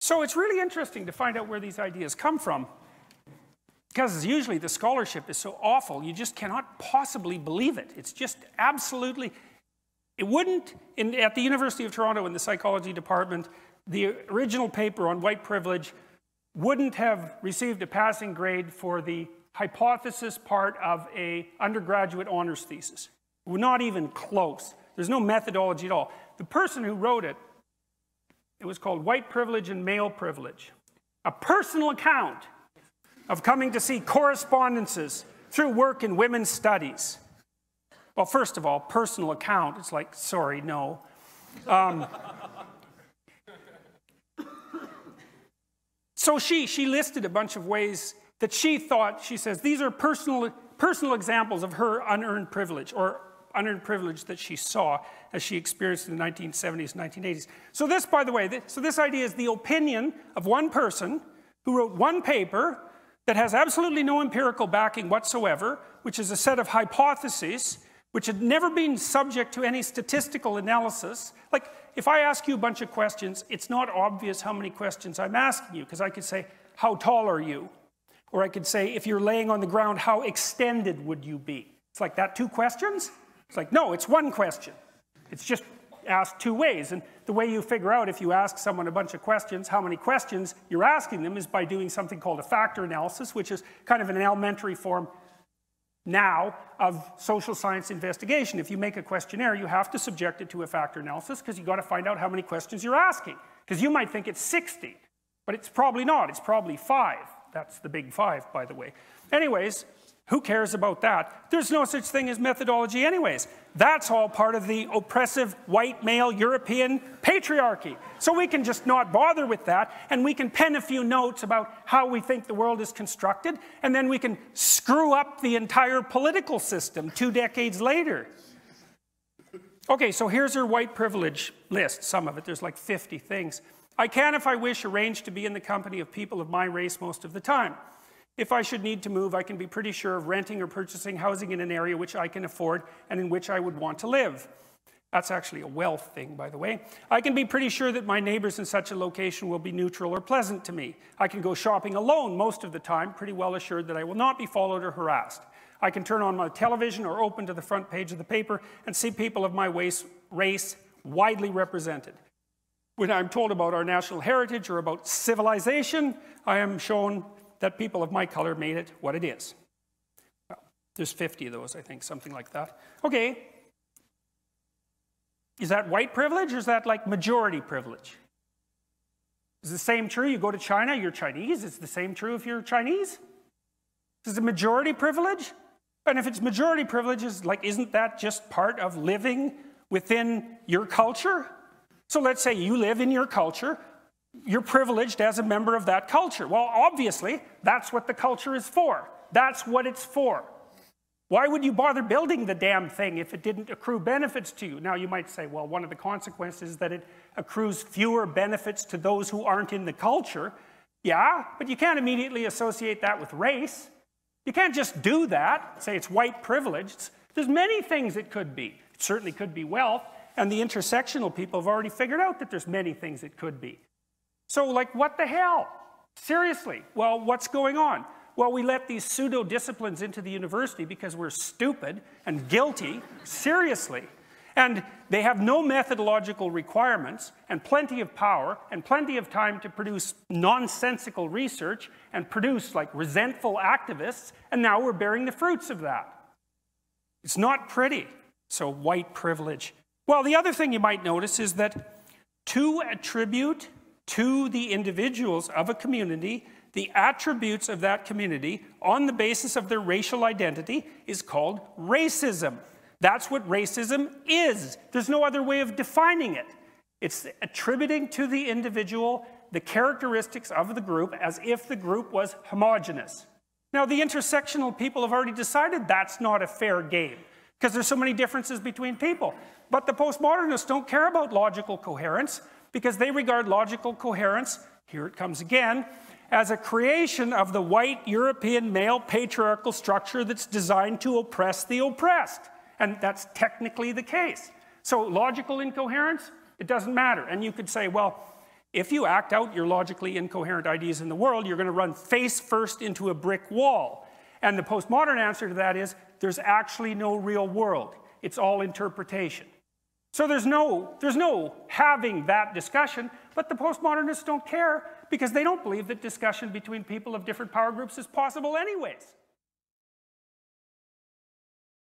So it's really interesting to find out where these ideas come from, because usually the scholarship is so awful, you just cannot possibly believe it. It's just absolutely, it wouldn't, at the University of Toronto in the psychology department, the original paper on white privilege wouldn't have received a passing grade for the hypothesis part of an undergraduate honors thesis. We're not even close. There's no methodology at all. The person who wrote it, it was called White Privilege and Male Privilege. A personal account of coming to see correspondences through work in women's studies. Well, first of all, personal account, it's like, sorry, no. So she listed a bunch of ways that she thought, she says, these are personal examples of her unearned privilege, or unearned privilege that she saw as she experienced in the 1970s and 1980s. So this, by the way, this idea is the opinion of one person who wrote one paper that has absolutely no empirical backing whatsoever, which is a set of hypotheses which had never been subject to any statistical analysis. Like, if I ask you a bunch of questions, it's not obvious how many questions I'm asking you, because I could say, how tall are you? Or I could say, if you're laying on the ground, how extended would you be? It's like that, 2 questions? It's like, no, it's 1 question. It's just asked 2 ways. And the way you figure out if you ask someone a bunch of questions, how many questions you're asking them, is by doing something called a factor analysis, which is kind of an elementary form now of social science investigation. If you make a questionnaire, you have to subject it to a factor analysis, because you've got to find out how many questions you're asking. Because you might think it's 60, but it's probably not. It's probably 5. That's the big 5, by the way. Anyways, who cares about that? There's no such thing as methodology anyways. That's all part of the oppressive white male European patriarchy. So we can just not bother with that, and we can pen a few notes about how we think the world is constructed, and then we can screw up the entire political system 2 decades later. Okay, so here's her white privilege list, some of it. There's like 50 things. I can, if I wish, arrange to be in the company of people of my race most of the time. If I should need to move, I can be pretty sure of renting or purchasing housing in an area which I can afford and in which I would want to live. That's actually a wealth thing, by the way. I can be pretty sure that my neighbors in such a location will be neutral or pleasant to me. I can go shopping alone most of the time, pretty well assured that I will not be followed or harassed. I can turn on my television or open to the front page of the paper and see people of my race widely represented. When I'm told about our national heritage or about civilization, I am shown that people of my color made it what it is. Well, there's 50 of those, I think, something like that. Okay. Is that white privilege, or is that like majority privilege? Is the same true? You go to China, you're Chinese. Is the same true if you're Chinese? Is it majority privilege? And if it's majority privilege, isn't that just part of living within your culture? So let's say you live in your culture, you're privileged as a member of that culture. Well, obviously, that's what the culture is for. That's what it's for. Why would you bother building the damn thing if it didn't accrue benefits to you? Now, you might say, well, one of the consequences is that it accrues fewer benefits to those who aren't in the culture. Yeah, but you can't immediately associate that with race. You can't just do that, say it's white privilege. There's many things it could be. It certainly could be wealth. And the intersectional people have already figured out that there's many things it could be. So, like, what the hell? Seriously. Well, what's going on? Well, we let these pseudo-disciplines into the university because we're stupid and guilty. Seriously. And they have no methodological requirements and plenty of power and plenty of time to produce nonsensical research and produce, like, resentful activists. And now we're bearing the fruits of that. It's not pretty. So, white privilege. Well, the other thing you might notice is that to attribute to the individuals of a community the attributes of that community on the basis of their racial identity is called racism. That's what racism is. There's no other way of defining it. It's attributing to the individual the characteristics of the group as if the group was homogeneous. Now, the intersectional people have already decided that's not a fair game because there's so many differences between people. But the postmodernists don't care about logical coherence because they regard logical coherence, here it comes again, as a creation of the white European male patriarchal structure that's designed to oppress the oppressed. And that's technically the case. So logical incoherence, it doesn't matter. And you could say, well, If you act out your logically incoherent ideas in the world, you're going to run face first into a brick wall. And the postmodern answer to that is, there's actually no real world. It's all interpretation. So there's no having that discussion, but the postmodernists don't care because they don't believe that discussion between people of different power groups is possible anyways.